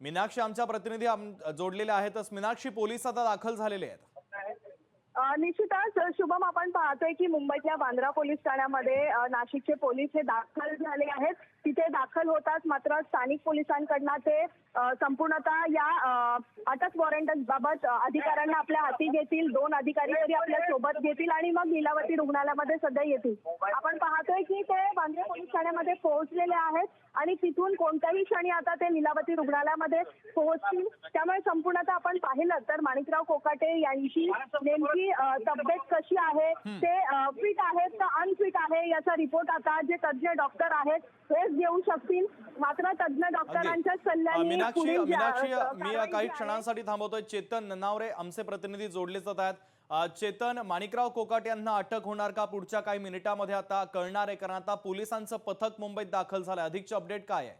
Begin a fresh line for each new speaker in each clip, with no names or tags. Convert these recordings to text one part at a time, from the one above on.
मीनाक्षी आमच्या प्रतिनिधी जोडलेले आहेतच। मीनाक्षी, पोलीस आता दाखल झालेले आहेत।
निश्चितच शुभम, आपण पाहतोय की मुंबईतल्या बांद्रा पोलीस ठाण्यामध्ये नाशिकचे पोलीस हे दाखल झाले आहेत। तिथे दाखल होताच मात्र स्थानिक पोलिसांकडनं ते संपूर्णतः या अटक वॉरंट बाबत अधिकाऱ्यांना आपल्या हाती घेतील। 2 अधिकारी तरी आपल्या सोबत घेतील आणि मग लीलावती रुग्णालयामध्ये सध्या येतील। आपण पाहतोय की ते बांद्रा पोलीस ठाण्यामध्ये पोहोचलेले आहेत आणि तिथून कोणत्याही क्षणी आता ते लीलावती रुग्णालयामध्ये पोहोचतील। त्यामुळे संपूर्णतः आपण पाहिलं तर माणिकराव कोकाटे यांची नेमकी तब्येत कशी आहे, ते फिट आहेत का अनफिट आहे याचा रिपोर्ट आता जे तज्ञ डॉक्टर आहेत हेच देऊ शकतील। मात्र तज्ञ डॉक्टरांच्या सल्ल्याने
मीनाक्षी, मी काही क्षणांसाठी थांबवतोय। चेतन ननावरे आमचे प्रतिनिधी जोडले जात आहेत। चेतन, माणिकराव कोकाटे यांना अटक होणार का पुढच्या काही मिनिटांमध्ये आता कळणार आहे, कारण आता पोलिसांचं पथक मुंबईत दाखल झालंय। अधिकची अपडेट काय आहे?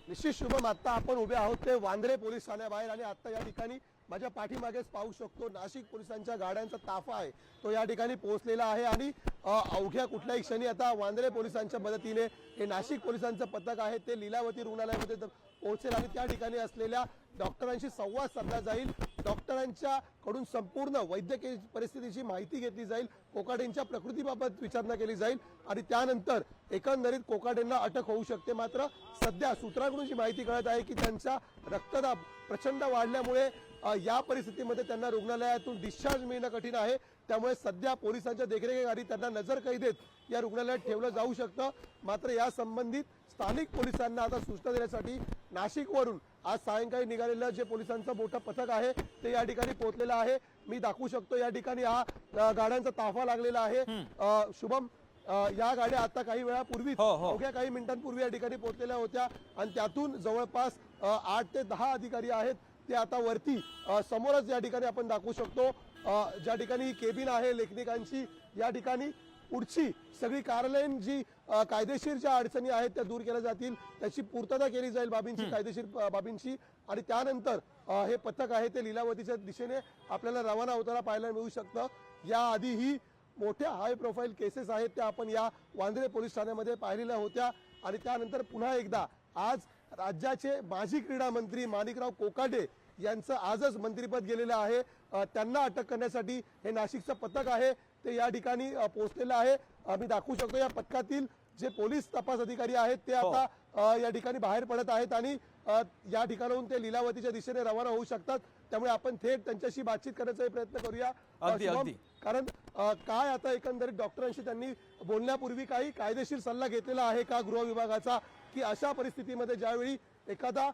निश्चित शुभम, आता आपण उभे आहोत ते वांद्रे पोलीस ठाण्याबाहेर आणि आता या ठिकाणी माझ्या पाठीमागेच पाहू शकतो नाशिक पोलिसांच्या गाड्यांचा ताफा आहे तो या ठिकाणी पोहोचलेला आहे आणि अवघ्या कुठल्याही क्षणी आता वांद्रे पोलिसांच्या मदतीने हे नाशिक पोलिसांचं पथक आहे ते लीलावती रुग्णालयामध्ये पोहोचेल आणि त्या ठिकाणी असलेल्या डॉक्टरांशी संवाद साधला जाईल। डॉक्टरांच्या कडून संपूर्ण वैद्यकीय परिस्थितीची माहिती घेतली जाईल, कोकाटेंच्या प्रकृतीबाबत विचारणा केली जाईल आणि त्यानंतर एकंदरीत कोकाटेंना अटक होऊ शकते। मात्र सध्या सूत्रांकडून जी माहिती कळत आहे की त्यांचा रक्तदाब प्रचंड वाढल्यामुळे या परिस्थितीमध्ये त्यांना रुग्णालयातून डिस्चार्ज मिळणं कठीण आहे। त्यामुळे सध्या पोलिसांच्या देखरेखीखाली त्यांना नजरकैदेत या रुग्णालयात ठेवलं जाऊ शकतं। मात्र या संबंधित स्थानिक पोलिसांना आता सूचना देण्यासाठी नाशिकवरून आज सायंकाळी निघालेलं जे पोलिसांचं मोठं पथक आहे ते या ठिकाणी पोहोचलेलं आहे। मी दाखवू शकतो या ठिकाणी हा गाड्यांचा ताफा लागलेला आहे। शुभम, या गाड्या आता काही वेळापूर्वीच अवघ्या काही मिनिटांपूर्वी या ठिकाणी पोहोचलेल्या होत्या आणि त्यातून जवळपास 8 ते 10 अधिकारी आहेत ते आता वरती समोरच या ठिकाणी आपण दाखवू शकतो। ज्या ठिकाणी केबिन आहे लेखनिकांची, या ठिकाणी पुढची सगळी कार्यालयीन जी कायदेशीर ज्या अडचणी आहेत त्या दूर केल्या जातील, त्याची पूर्तता केली जाईल बाबींची, कायदेशीर बाबींची आणि त्यानंतर हे पथक आहे ते लीलावतीच्या दिशेने आपल्याला रवाना होताना पाहायला मिळू शकतं। याआधीही मोठ्या हाय प्रोफाईल केसेस आहेत त्या आपण या वांद्रे पोलीस ठाण्यामध्ये पाहिलेल्या होत्या आणि त्यानंतर पुन्हा एकदा आज राज्याचे माजी क्रीडा मंत्री माणिकराव कोकाटे यांचं आजच मंत्रिपद गेलेलं आहे। त्यांना अटक करण्यासाठी हे नाशिकचं पथक आहे ते या ठिकाणी पोहोचलेलं आहे। आम्ही दाखवू शकतो या पथकातील जे पोलीस तपास अधिकारी आहेत ते आता या ठिकाणी बाहेर पडत आहेत आणि या ठिकाणाहून ते लीलावतीच्या दिशेने रवाना होऊ शकतात। त्यामुळे आपण थेट त्यांच्याशी बातचीत करण्याचा प्रयत्न करूया। कारण काय आता एकंदरीत डॉक्टरांशी त्यांनी बोलण्यापूर्वी काही कायदेशीर सल्ला घेतलेला आहे का गृह विभागाचा, की अशा परिस्थितीमध्ये ज्यावेळी एखादा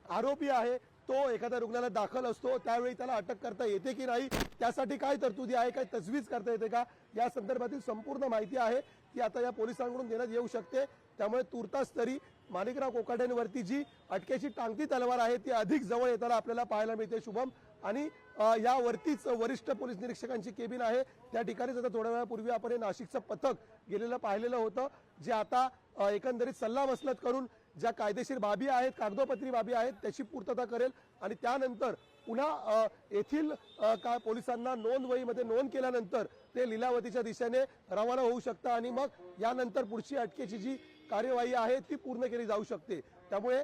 आरोपी आहे तो एखाद्या रुग्णालयात दाखल असतो त्यावेळी त्याला अटक करता येते की नाही, त्यासाठी काय तरतुदी आहे, काय तजवीज करता येते का, या संदर्भातील संपूर्ण माहिती आहे ती आता या पोलिसांकडून देण्यात येऊ शकते। त्यामुळे तुर्तास तरी माणिकराव कोकाटेंवरती जी अटकेची टांगती तलवार आहे ती अधिक जवळ येताना आपल्याला पाहायला मिळते शुभम। आणि यावरतीच वरिष्ठ पोलीस निरीक्षकांची केबिन आहे त्या ठिकाणीच आता थोड्या वेळापूर्वी आपण हे नाशिकचं पथक गेलेलं पाहिलेलं होतं, जे आता एकंदरीत सल्लामसलत करून ज्या कायदेशीर बाबी आहेत, कागदोपत्री बाबी आहेत त्याची पूर्तता करेल आणि त्यानंतर पुन्हा येथील पोलिसांना नोंदवहीमध्ये नोंद केल्यानंतर ते लीलावतीच्या दिशेने रवाना होऊ शकतं आणि मग यानंतर पुढची अटकेची जी कार्यवाही आहे ती पूर्ण केली जाऊ शकते। त्यामुळे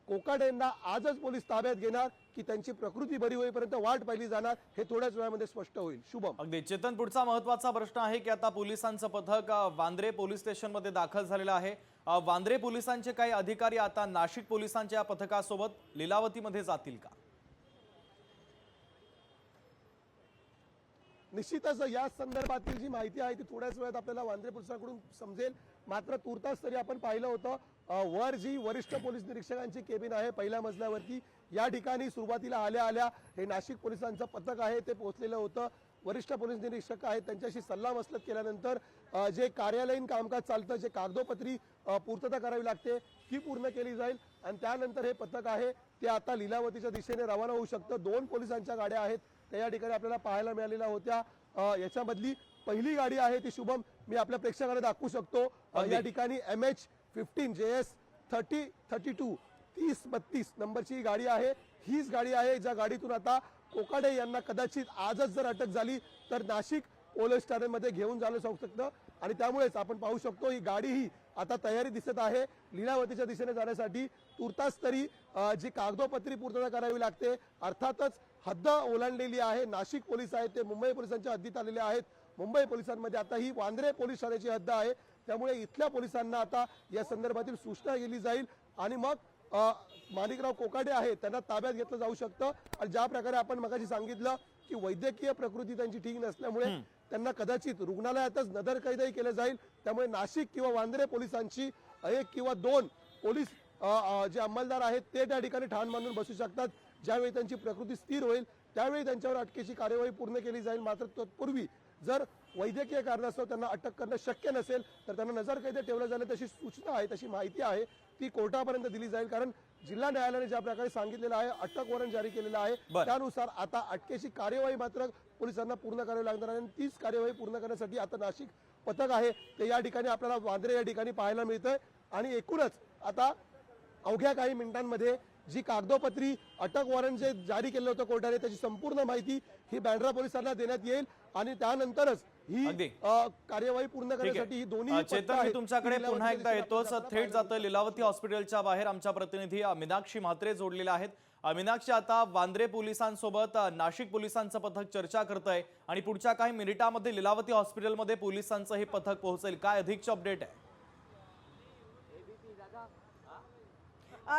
कोकाटेंना आजच पोलीस ताब्यात घेणार की त्यांची प्रकृती बरी होईपर्यंत वाट पाहिली जाणार हे थोड्याच वेळामध्ये स्पष्ट होईल। शुभम,
अगदी चेतन, पुढचा महत्त्वाचा प्रश्न आहे की आता पोलिसांचं पथक वांद्रे पोलीस स्टेशनमध्ये दाखल झालेलं आहे। वांद्रे पोलिसांचे काही अधिकारी आता नाशिक पोलिसांच्या पथकासोबत लीलावतीमध्ये जातील का?
निश्चितच या संदर्भातील जी माहिती आहे ती थोड्याच वेळात आपल्याला वांद्रे पोलिसांकडून समजेल। मात्र तुर्तास तरी आपण पाहिलं होतं वर जी वरिष्ठ पोलीस निरीक्षकांची केबिन आहे पहिल्या मजल्यावरती, या ठिकाणी सुरुवातीला आल्या आल्या हे नाशिक पोलिसांचं पथक आहे ते पोहोचलेलं होतं। वरिष्ठ पोलीस निरीक्षक आहेत त्यांच्याशी सल्लामसलत केल्यानंतर जे कार्यालयीन कामकाज चालतं, जे कागदोपत्री पूर्तता करावी लागते ती पूर्ण केली जाईल आणि त्यानंतर हे पथक आहे ते आता लीलावतीच्या दिशेने रवाना होऊ शकतं। 2 पोलिसांच्या गाड्या आहेत त्या या ठिकाणी आपल्याला पाहायला मिळालेल्या होत्या। याच्यामधली पहिली गाडी आहे ती शुभम मी आपल्या प्रेक्षकांना दाखवू शकतो। या ठिकाणी MH15 JS 3032 3032 नंबरची गाडी आहे। हीच गाडी आहे ज्या गाडीतून आता कोकाटे यांना कदाचित आजच जर अटक झाली तर नाशिक पोलीस ठाण्यामध्ये घेऊन जाणं जाऊ शकतं आणि त्यामुळेच आपण पाहू शकतो ही गाडी ही आता तयारी दिसत आहे लीलावतीच्या दिशेने जाण्यासाठी। तुर्तास तरी जी कागदोपत्री पूर्तता करावी लागते, अर्थातच हद्द ओलांडलेली आहे। नाशिक पोलीस आहेत ते मुंबई पोलिसांच्या हद्दीत आलेले आहेत। मुंबई पोलिसांमध्ये आता ही वांद्रे पोलीस ठाण्याची हद्द आहे, त्यामुळे इथल्या पोलिसांना आता या संदर्भातील सूचना केली जाईल आणि मग माणिकराव कोकाटे आहेत त्यांना ताब्यात घेतलं जाऊ शकतं। आणि ज्या प्रकारे आपण मगाशी सांगितलं की वैद्यकीय प्रकृती त्यांची ठीक नसल्यामुळे त्यांना कदाचित रुग्णालयातच नजरकैदही केलं जाईल। त्यामुळे नाशिक किंवा वांद्रे पोलिसांची 1 किंवा 2 पोलीस जे अंमलदार आहेत ते त्या ठिकाणी ठाण मांडून बसू शकतात। ज्यावेळी त्यांची प्रकृती स्थिर होईल त्यावेळी त्यांच्यावर अटकेची कार्यवाही पूर्ण केली जाईल। मात्र तत्पूर्वी जर वैद्यकीय कारणास्तव त्यांना अटक करणं शक्य नसेल तर त्यांना नजरकैदेत ठेवलं जाईल तशी सूचना आहे, तशी माहिती आहे ती कोर्टापर्यंत दिली जाईल। कारण जिल्हा न्यायालयाने ज्या प्रकारे सांगितलेलं आहे, अटक वॉरंट जारी केलेलं आहे, त्यानुसार आता अटकेची कार्यवाही मात्र पोलिसांना पूर्ण करावी लागणार आहे। आणि तीच कार्यवाही पूर्ण करण्यासाठी आता नाशिक पथक आहे ते या ठिकाणी आपल्याला वांद्रे या ठिकाणी पाहायला मिळतंय। आणि एकूणच आता अवघ्या काही मिनिटांमध्ये जी कागदोपत्री अटक वॉरंट जे जारी केलं होतं कोर्टाने त्याची संपूर्ण माहिती ही बँड्रा पोलिसांना देण्यात येईल आणि त्यानंतरच ही कार्यवाही पूर्ण करण्यासाठी ही दोन्ही
चेतन, मी तुमच्याकडे पुन्हा एकदा येतोच। थेट जातोय लीलावती हॉस्पिटलच्या बाहेर आमच्या प्रतिनिधी मीनाक्षी म्हात्रे जोडलेल्या आहेत। मीनाक्षी, आता वांद्रे पोलिसांसोबत नाशिक पोलिसांचं पथक चर्चा करतंय आणि पुढच्या काही मिनिटांमध्ये लीलावती हॉस्पिटलमध्ये पोलिसांचं हे पथक पोहोचेल, काय अधिकची अपडेट आहे?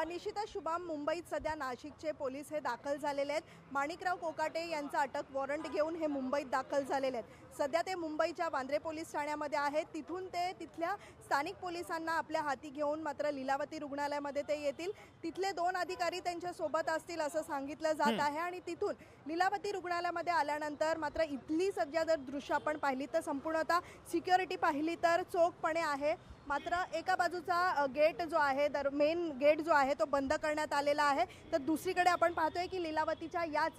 निश्चितच शुभम, मुंबईत सध्या नाशिकचे पोलीस हे दाखल झालेले आहेत। माणिकराव कोकाटे यांचं अटक वॉरंट घेऊन हे मुंबईत दाखल झालेले आहेत। सध्या ते मुंबईच्या वांद्रे पोलीस ठाण्यामध्ये आहेत। तिथून ते तिथल्या स्थानिक पोलिसांना आपल्या हाती घेऊन मात्र लीलावती रुग्णालयामध्ये ते येतील। तिथले 2 अधिकारी त्यांच्या सोबत असतील असं सांगितलं जात आहे। आणि तिथून लीलावती रुग्णालयामध्ये आल्यानंतर मात्र इथली सध्या जर दृश्य आपण पाहिली तर संपूर्णतः सिक्युरिटी पाहिली तर चोखपणे आहे। मात्र एका बाजूचा गेट जो आहे, मेन गेट जो आहे तो बंद करण्यात आलेला आहे, तर दुसरीकडे आपण पाहतोय की लीलावतीच्या याच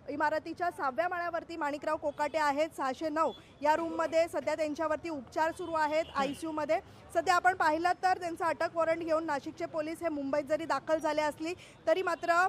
इमारतीच्या 6व्या माळ्यावरती माणिकराव कोकाटे आहेत। 609 या रूममध्ये सध्या त्यांच्यावरती उपचार सुरू आहेत ICU मध्ये। सध्या आपण पाहिलं तर त्यांचं अटक वॉरंट घेऊन नाशिकचे पोलीस हे मुंबईत जरी दाखल झाले असली तरी मात्र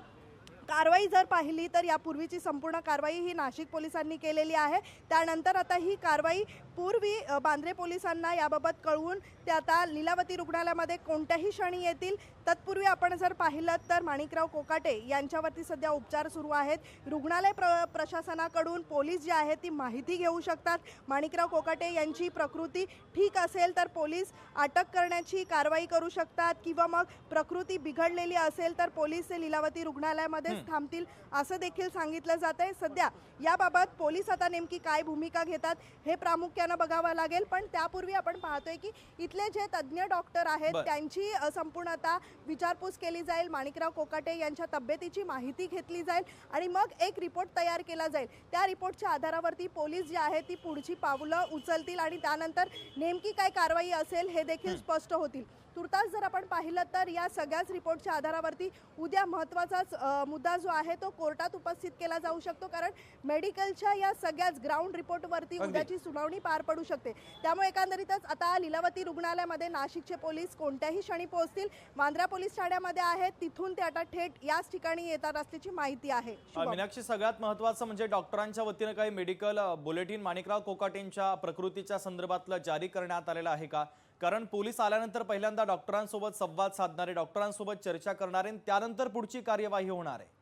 कारवाई जर पाहिली तर यापूर्वीची संपूर्ण कारवाई ही नाशिक पोलिसांनी केलेली आहे। त्यानंतर आता ही कारवाई पूर्वी वांद्रे पोलिसांना याबाबत कळवून ते आता लीलावती रुग्णालयामध्ये कोणत्याही क्षणी येतील। तत्पूर्वी आपण जर पाहिलं तर माणिकराव कोकाटे यांच्यावरती सध्या उपचार सुरू आहेत। रुग्णालय प्रशासनाकडून पोलीस जे आहेत ती माहिती घेऊ शकतात। माणिकराव कोकाटे यांची प्रकृती ठीक असेल तर पोलीस अटक करण्याची कारवाई करू शकतात किंवा मग प्रकृती बिघडलेली असेल तर पोलीस ते लीलावती रुग्णालयामध्ये थांबतील असं देखील सांगितलं जात आहे। सध्या याबाबत पोलीस आता नेमकी काय भूमिका घेतात हे प्रामुख्याने बघावं लागेल। पण त्यापूर्वी आपण पाहतोय की इथले जे तज्ज्ञ डॉक्टर आहेत त्यांची संपूर्णतः विचारपूस केली जाईल। माणिकराव कोकाटे यांच्या तब्येतीची माहिती घेतली जाईल आणि मग एक रिपोर्ट तयार केला जाईल। त्या रिपोर्टच्या आधारावरती पोलीस जे आहे ती पुढची पावलं उचलतील आणि त्यानंतर नेमकी काय कारवाई असेल हे देखील स्पष्ट होतील। तुर्तास जर आपण पाहिलं तर या सगळ्याच रिपोर्टच्या आधारावरती उद्या महत्त्वाचाच मुद्दा जो आहे तो कोर्टात उपस्थित केला जाऊ शकतो। कारण मेडिकलच्या या सगळ्याच ग्राउंड रिपोर्टवरती उद्याची सुनावणी पार पडू शकते। त्यामुळे एकंदरीतच आता लीलावती रुग्णालयामध्ये नाशिकचे पोलीस कोणत्याही क्षणी पोहोचतील। वांद्रा पोलीस ठाण्यामध्ये आहेत, तिथून ते आता थेट याच ठिकाणी येतात असल्याची माहिती आहे।
मीनाक्षी, सगळ्यात महत्त्वाचं म्हणजे डॉक्टरांच्या वतीने काही मेडिकल बुलेटिन माणिकराव कोकाटेंच्या प्रकृतीच्या संदर्भातलं जारी करण्यात आलेलं आहे का? कारण पोलीस आल्यानंतर पहिल्यांदा डॉक्टरांसोबत संवाद साधणारे, डॉक्टरांसोबत चर्चा करणारे, त्यानंतर पुढची कार्यवाही होणार आहे।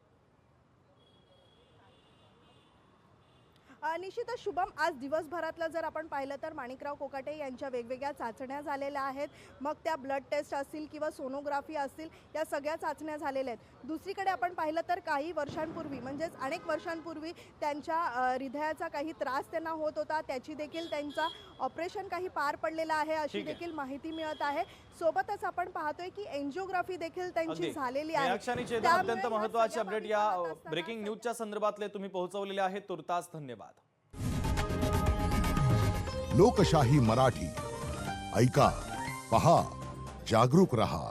निश्चितच शुभम, आज दिवसभरातलं जर आपण पाहिलं तर माणिकराव कोकाटे यांच्या वेगवेगळ्या चाचण्या झालेल्या आहेत। मग त्या ब्लड टेस्ट असतील किंवा सोनोग्राफी असतील, या सगळ्या चाचण्या झालेल्या आहेत। दुसरीकडे आपण पाहिलं तर काही वर्षांपूर्वी म्हणजेच अनेक वर्षांपूर्वी त्यांच्या हृदयाचा काही त्रास त्यांना होत होता, त्याची देखील त्यांचा ऑपरेशन काही पार पडलेलं आहे अशी देखील माहिती मिळत आहे। सोबतच आपण पाहतोय की एंजिओग्राफी देखील त्यांची झालेली आहे।
अत्यंत महत्त्वाची अपडेट या ब्रेकिंग न्यूजच्या संदर्भातले तुम्ही पोहोचवलेले आहेत, तुर्तास धन्यवाद।
लोकशाही मराठी ऐका, पहा, जागरूक रहा।